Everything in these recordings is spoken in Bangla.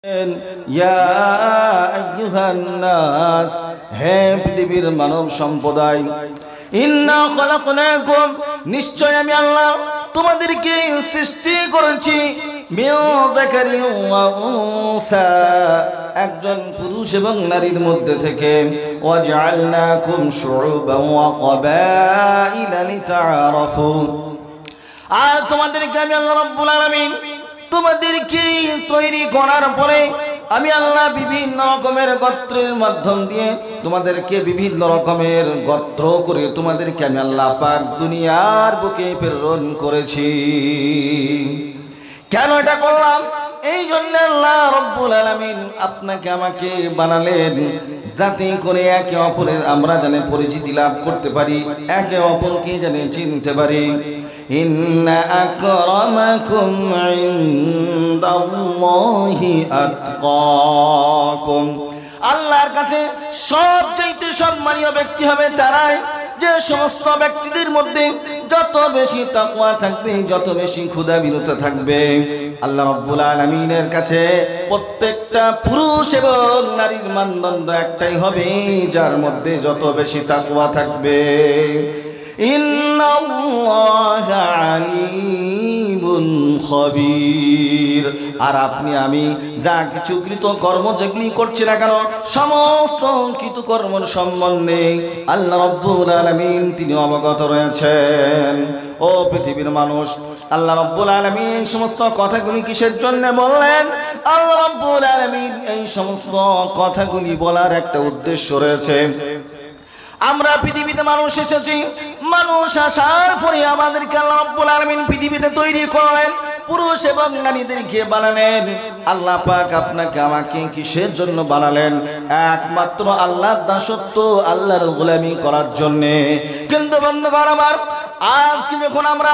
ইয়া আইয়ুহান নাস, হে পৃথিবীর মানব সম্প্রদায়, ইন্না খলাকনাকুম, নিশ্চয় আমি আল্লাহ তোমাদেরকে সৃষ্টি করেছি মিন যাকারিন ওয়া উনসা, একজন পুরুষ এবং নারীর মধ্যে থেকে, ওয়া জাআলনাকুম শুউবান ওয়া ক্বাবাইলা লিতাআরাফু, আর তোমাদেরকে আমি আল্লাহ রাব্বুল আলামিন তোমাদেরকে তৈরি করার পরে আমি আল্লাহ বিভিন্ন রকমের গোত্রের মাধ্যম দিয়ে তোমাদেরকে বিভিন্ন রকমের গোত্র করে তোমাদেরকে আমি আল্লাহ পাক দুনিয়ার বুকে প্রেরণ করেছি। কেন এটা করলাম? এই জন্য আল্লাহ রাব্বুল আলামিন আপনাকে আমাকে বানালেন যাতে করে একে অপরের আমরা জানে পরিচিতি লাভ করতে পারি, একে অপরকে জানে চিনতে পারি। ইন্না আকরামাকুম ইনদাল্লাহি আতকাকুম, আল্লাহর কাছে সবচেয়ে সম্মানীয় ব্যক্তি হবে তারাই যে সমস্ত ব্যক্তিদের মধ্যে যত বেশি তাকওয়া থাকবে, যত বেশি ক্ষুধাবিরত থাকবে। আল্লাহ রাব্বুল আলামিনের কাছে প্রত্যেকটা পুরুষ এবং নারীর মানদণ্ড একটাই হবে, যার মধ্যে যত বেশি তাকওয়া থাকবে। ইন্নাল্লাহা আলিমুন খবীর, আর আপনি আমি যা কিছু কৃতকর্ম যেগুলি করছি না কেন, সমস্ত কৃতকর্মের সম্বন্ধে আল্লাহ রাব্বুল আলামিন তিনি অবগত রয়েছেন। ও পৃথিবীর মানুষ, আল্লাহ রাব্বুল আলামিন এই সমস্ত কথাগুলি কিসের জন্য বললেন? আল্লাহ রাব্বুল আলামিন এই সমস্ত কথাগুলি বলার একটা উদ্দেশ্য রয়েছে। আমরা পৃথিবীতে মানুষ এসেছি, মানুষ আসার পরে আমাদেরকে আল্লাহ রাব্বুল আলামিন পৃথিবীতে তৈরি করলেন, পুরুষ এবং নারীদেরকে বানালেন। আল্লাহ পাক আপনাকে আমাকে কিসের জন্য বানালেন? একমাত্র আল্লাহর দাসত্ব, আল্লাহর গোলামি করার জন্য। কিন্তু বন্ধুগণ আমার, আজকে যখন আমরা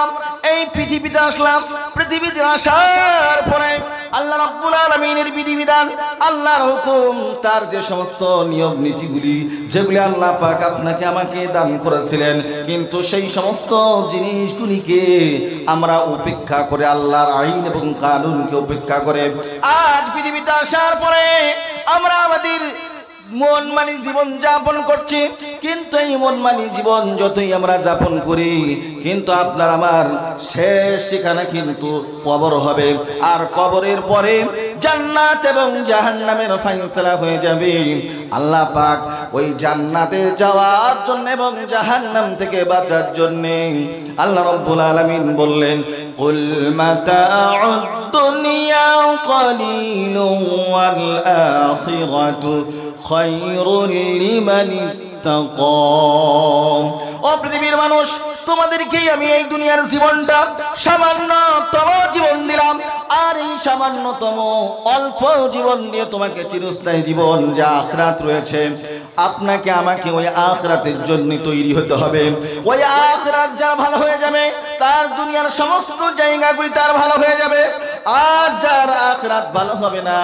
এই পৃথিবীতে আসলাম, পৃথিবীতে আসার পরে আল্লাহ রাব্বুল আলামিনের বিধিবিধান, আল্লাহর হুকুম, তার যে সমস্ত নিয়ম নীতিগুলি যেগুলি আল্লাহ পাক আপনাকে আমাকে দান করেছিলেন, কিন্তু সেই সমস্ত জিনিসগুলিকে আমরা উপেক্ষা করে, আল্লাহর আইন এবং কানুনকে উপেক্ষা করে আজ পৃথিবীতে আসার পরে আমরা আমাদের মন মানি জীবন যাপন করছি। কিন্তু এই মন মানি জীবন যতই আমরা যাপন করি, কিন্তু আপনার আমার শেষ ঠিকানা কিন্তু কবর হবে। আর কবরের পরে জান্নাত এবং জাহান্নামের ফায়সালা হয়ে যাবে। আল্লাহ পাক ওই জান্নাতে যাওয়ার জন্য এবং জাহান্নাম থেকে বাঁচার জন্য আল্লাহ রাব্বুল আলামিন বললেন, কুল মাতাউদ দুনিয়া কলিলুন ওয়াল আখিরাতু খায়রুল লিমান ইত্তাকা। ও পৃথিবীর মানুষ, তোমাদেরকেই আমি এই দুনিয়ার জীবনটা সামান্যতম জীবন দিলাম, আর এই সামান্যতম অল্প জীবন দিয়ে তোমাকে চিরস্থায়ী জীবন যা আখিরাত রয়েছে, আপনাকে আমাকে ওই আখিরাতের জন্য তৈরি হতে হবে। ওই আখিরাত যা ভালো হয়ে যাবে, তার দুনিয়ার সমস্ত জায়গাগুলি তার ভালো হয়ে যাবে। আর যার আখিরাত ভালো হবে না,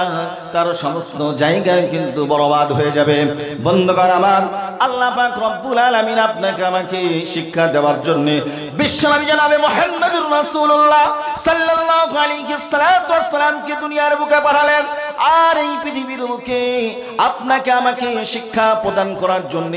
তার সমস্ত জায়গায় কিন্তু বরবাদ হয়ে যাবে। বন্ধুগণ আমার, আল্লাহ পাক রব্বুল আলামিন আপনাকে আমাকে শিক্ষা দেওয়ার জন্য বিশ্বনবী জনাবে মুহাম্মদুর রাসূলুল্লাহ সাল্লাল্লাহু আলাইহি ওয়াসাল্লামকে দুনিয়ার বুকে পাঠালেন। আর এই পৃথিবীর বুকে আপনাকে আমাকে শিক্ষা প্রদান করার জন্য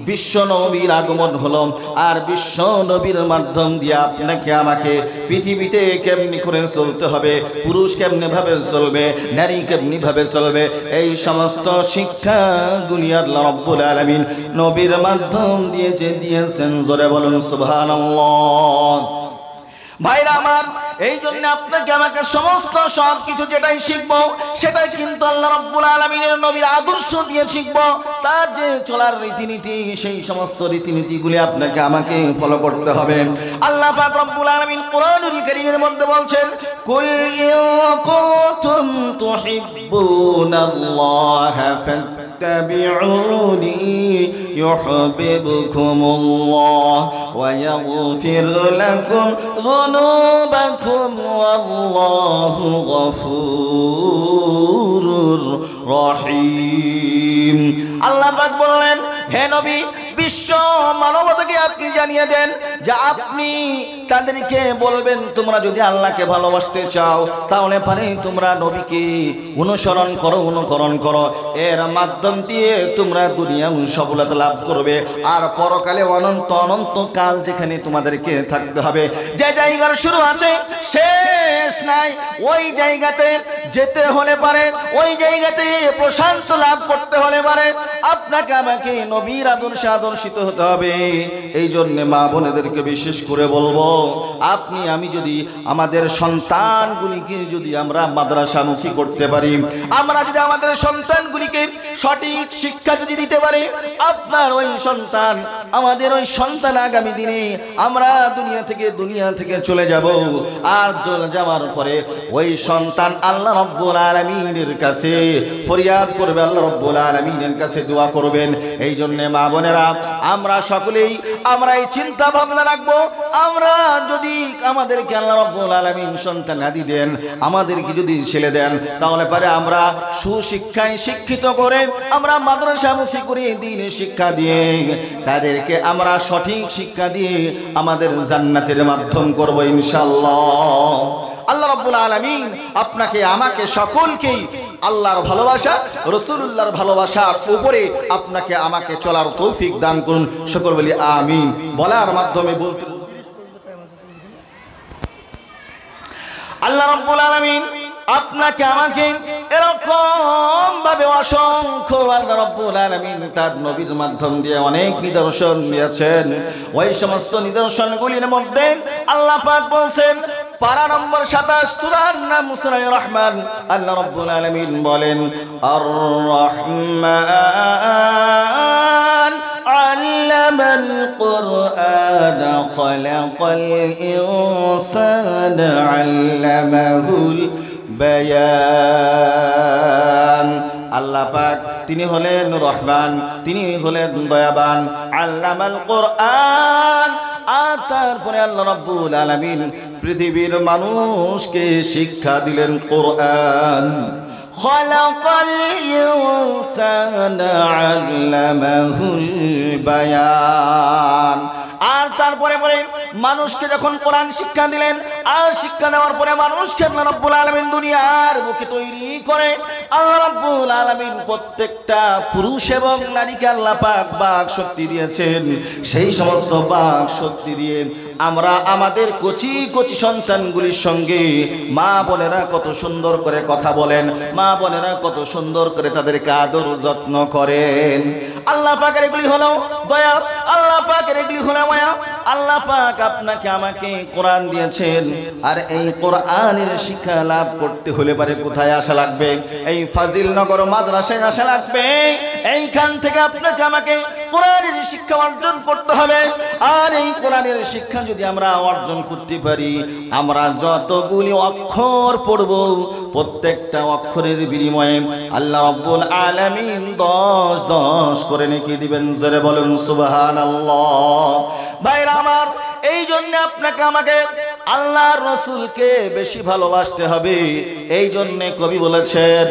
বিশ্ব নবীর আগমন হলো। আর বিশ্ব নবীর মাধ্যম দিয়ে আপনাকে আমাকে পৃথিবীতে কেমনি করে চলতে হবে, পুরুষ কেমনি ভাবে চলবে, নারী কেমনি ভাবে চলবে, এই সমস্ত শিক্ষাগুলি আল্লাহ রাব্বুল আলামিন নবীর মাধ্যম দিয়ে দিয়েছেন। জোরে বলুন সুবহানাল্লাহ। ভাইরা আমার, এই জন্য আপনাকে আমাকে সমস্ত সব কিছু যেটাই শিখবো, সেটাই কিন্তু আল্লাহ রাব্বুল আলামিনের নবীর আদর্শ দিয়ে শিখবো। তার যে চলার রীতিনীতি, সেই সমস্ত রীতিনীতিগুলি আপনাকে আমাকে ফলো করতে হবে। আল্লাহ পাক রব্বুল আলামিন কোরআনুল কারীমের মধ্যে বলছেন, কুল ইন কুনতুম তুহিব্বুনাল্লাহা ফাত্তাবিউনি ইউহিব্বুকুমুল্লাহ ওয়া ইয়াগফির লাকুম যুনুবাকুম ওয়াল্লাহু গফুরুর রহিম। আল্লাহ পাক বললেন, হে নবী, বিশ্ব মানবতাকে আপনি জানিয়ে দেন যে আপনি তাদেরকে বলবেন তোমরা যদি আল্লাহকে ভালোবাসতে চাও তাহলে পারে তোমরা নবীকে অনুকরণ করো এর মাধ্যম দিয়ে তোমরা দুনিয়া সফলতা লাভ করবে আর পরকালে অনন্ত কাল যেখানে তোমাদেরকে থাকতে হবে যে জায়গার শুরু আছে শেষ নাই ওই জায়গাতে যেতে হলে পারে ওই জায়গাতে প্রশান্ত লাভ করতে হলে পারে আপনাকে আমাকে নবীর আদর্শে আদর্শিত হতে হবে। এই জন্য মা বোনেদেরকে বিশেষ করে বলবো আপনি আমি যদি আমাদের সন্তানগুলিকে যদি আমরা মাদ্রাসামুখী করতে পারি আমরা যদি আমাদের সন্তানগুলিকে সঠিক শিক্ষা যদি দিতে পারি আপনার ওই সন্তান আমাদের ওই সন্তান আগামী দিনে আমরা দুনিয়া থেকে চলে যাব আর চলে যাওয়ার পরে ওই সন্তান আল্লাহ রাব্বুল আলামিনের কাছে ফরিয়াদ করবে আল্লাহ রাব্বুল আলামিনের কাছে দোয়া করবেন। এই জন্য মা বোনেরা আমরা সকলেই আমরা এই চিন্তা ভাবনা রাখবো আমরা যদি আমাদেরকে আল্লাহ রাব্বুল আলামিন সন্তান আদি দেন আমাদেরকে যদি ছেলে দেন তাহলে পারে আমরা সুশিক্ষায় শিক্ষিত করে আমরা মাদ্রাসামুখী করে দ্বীনের শিক্ষা দিয়ে তাদেরকে আমরা সঠিক শিক্ষা দিয়ে আমাদের জান্নাতের মাধ্যম করব ইনশাআল্লাহ। আল্লাহ রাব্বুল আলামিন আপনাকে আমাকে সকলকেই আল্লাহর ভালোবাসা রাসূলুল্লাহর ভালোবাসার উপরে আপনাকে আমাকে চলার তৌফিক দান করুন সকল বলি আমিন। বলার মাধ্যমে বলতে আল্লাহ রাব্বুল আলামিন আপনাকে আমাকে এরকম ভাবে অসংখ্য আল্লাহ রাব্বুল আলামিন তার নবীর মাধ্যম দিয়ে অনেক নিদর্শন দিয়েছেন। ওই সমস্ত নিদর্শনগুলির মধ্যে আল্লাহ পাক বলেন পারা নম্বর 27 সূরার নাম সূরা রহমান আল্লাহ রাব্বুল আলামিন বলেন আর রহমান আল্লামাল কুরআন খালাকাল ইনসানা আল্লামাহুল বায়ান। আল্লাহ পাক তিনি হলেন রহমান তিনি হলেন দয়াবান আল্লামাল কুরআন আর তারপরে আল্লাহ রাব্বুল আলামিন পৃথিবীর মানুষকে শিক্ষা দিলেন কোরআন খালাকাল ইনসানা আল্লামাহুল বায়ান। আর তারপরে পরে মানুষকে যখন কোরআন শিক্ষা দিলেন আর শিক্ষা দেওয়ার পরে মানুষকে আল্লাহ রাব্বুল আলামিন দুনিয়ার বুকে তৈরি করে আল্লাহ রাব্বুল আলামিন প্রত্যেকটা পুরুষ এবং নারীকে আল্লাহ পাক বাক শক্তি দিয়েছেন। সেই সমস্ত বাক শক্তি দিয়ে আমরা আমাদের কচি কচি সন্তানগুলির সঙ্গে মা বোনেরা কত সুন্দর করে কথা বলেন মা বোনেরা কত সুন্দর করে তাদেরকে আদর যত্ন করেন। আল্লাহ পাকের এগুলি হলো দয়া আল্লাহ পাকের এগুলি হলো মায়া। আল্লাহ পাক আপনাকে আমাকে কোরআন দিয়েছেন আর এই কোরআনের শিক্ষা লাভ করতে হলে পারে কোথায় আসা লাগবে এই ফাজিলনগর মাদ্রাসায় আসা লাগবে। এইখান থেকে আপনাকে আমাকে কোরআনের শিক্ষা অর্জন করতে হবে আর এই কোরআনের শিক্ষা যদি আমরা অর্জন করতে পারি আমরা যতগুলি অক্ষর পড়ব প্রত্যেকটা অক্ষরের বিনিময়ে আল্লাহ রাব্বুল আলামিন 10 করে নেকি দিবেন জোরে বলুন সুবহানাল্লাহ। ভাইরা আমার এই জন্য আপনাকে আমাকে আল্লাহর রাসূলকে বেশি ভালোবাসতে হবে। এই জন্য কবি বলেছেন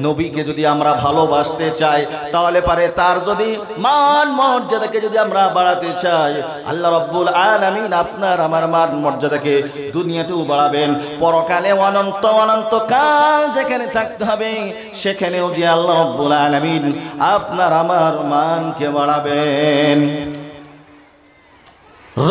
নবীকে যদি আমরা ভালোবাসতে চাই তাহলে পারে তার যদি মান মর্যাদাকে যদি আমরা বাড়াতে চাই আল্লাহ রাব্বুল আলামিন আপনার আমার মান মর্যাদাকে দুনিয়াতেও বাড়াবেন পরকালে অনন্ত কাল যেখানে থাকতে হবে সেখানেও যে আল্লাহ রাব্বুল আলামিন আপনার আমার মানকে বাড়াবেন।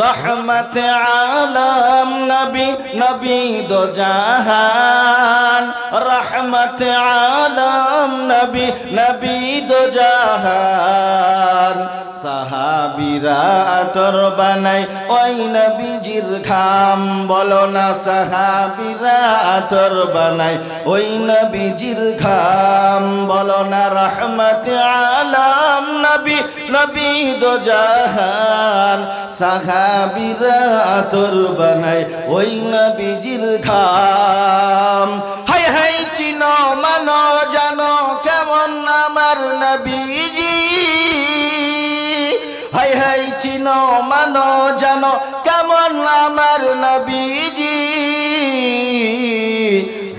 रहमत आलम नबी नबी दो जहान रहमत आलम नबी नबी दो जहान साहाबीरा आतर बनाई ओई नबीजिर खाम बोलो ना साहाबीरा आतर बनाई ओई नबीजिर खाम बोलो ना रहमत आलम नबी नबी दो जहान সাহাবীরা আতর বানায় ওই নবীজির ঘাম। হাই হাই চিনো মানো জানো কেমন আমার নবীজি হাই হাই চিনো মানো জানো কেমন আমার নবীজি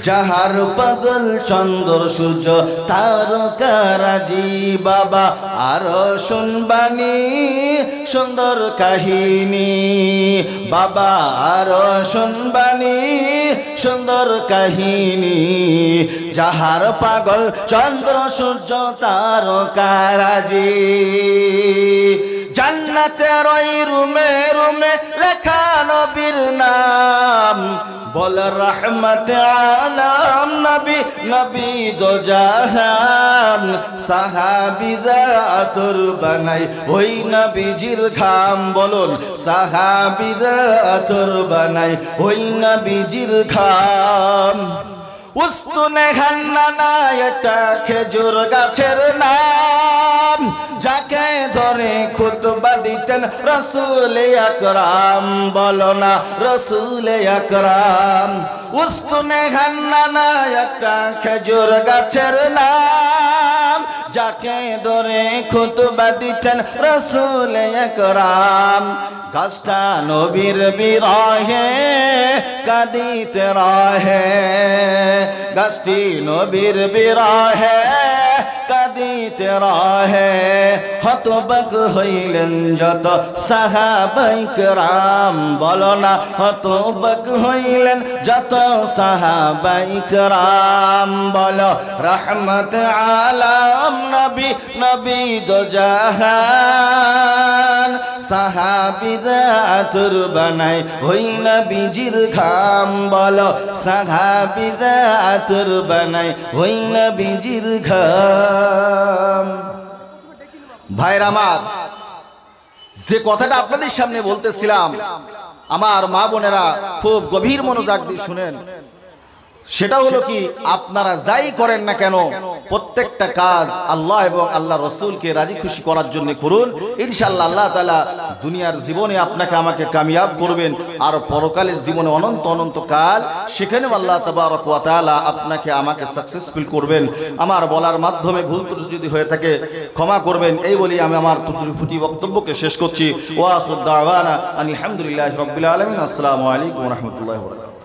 যাহার পাগল চন্দ্র সূর্য তারকারাজি বাবা আরো শুনবানি সুন্দর কাহিনী বাবা আরো শুনবানি সুন্দর কাহিনী যাহার পাগল চন্দ্র সূর্য তারকারাজি জান্নাতের ওই রুমে রুমে লেখা নবীর নাম বল রহমত আলম নবী নবী দো জাহান সাহাবীরা আতর বানাই ওই নবীজির ঘাম বলুন সাহাবীরা আতর বানাই ওই নবীজির ঘাম উস্তুনে হান্নানা এটা খেজুর গাছের নাম যাকে ধরে খুতবা দিতেন রাসূল আকরাম বলো না রাসূল আকরাম উস্তুনে হান্নানা একটা খেজুর গাছের নাম যাকে ধরে খুতবা দিতেন রাসূল আকরাম গাছটা নবীর বিরহে কাঁদিতে রহে গাছটি নবীর বিরহে কাঁদিতে রহে হতবাক হইলেন যত সাহাবায়ে কেরাম বলো না হতবাক হইলেন যত সাহাবায়ে কেরাম বলো রহমত আলম নবী নবী দো জাহান সাহাবীরা আতর বানাই ওই নবীজির ঘাম বলো সাহাবীরা আতর বানাই ওই নবীজির ঘাম ভাইরা আমার যে কথাটা আপনাদের সামনে বলতেছিলাম আমার মা বোনেরা খুব গভীর মনোযোগ দিয়ে শুনেন সেটা হলো কি আপনারা যাই করেন না কেন প্রত্যেকটা কাজ আল্লাহ এবং আল্লাহ রাসূলকে রাজি খুশি করার জন্য করুন ইনশাআল্লাহ আল্লাহ তাআলা দুনিয়ার জীবনে আপনাকে আমাকে কামিয়াব করবেন আর পরকালের জীবনে অনন্ত অনন্ত কাল সেখানেও আল্লাহ তাবারক ওয়া তাআলা আপনাকে আমাকে সাকসেসফুল করবেন আমার বলার মাধ্যমে ভুল ত্রুটি যদি হয়ে থাকে ক্ষমা করবেন এই বলি আমি আমার ফুটি বক্তব্যকে শেষ করছি ওয়া আখিরু দাওয়ানা আলহামদুলিল্লাহি রাব্বিল আলামিন আসসালামু আলাইকুম ওয়া রাহমাতুল্লাহি ওয়া বারাকাতুহু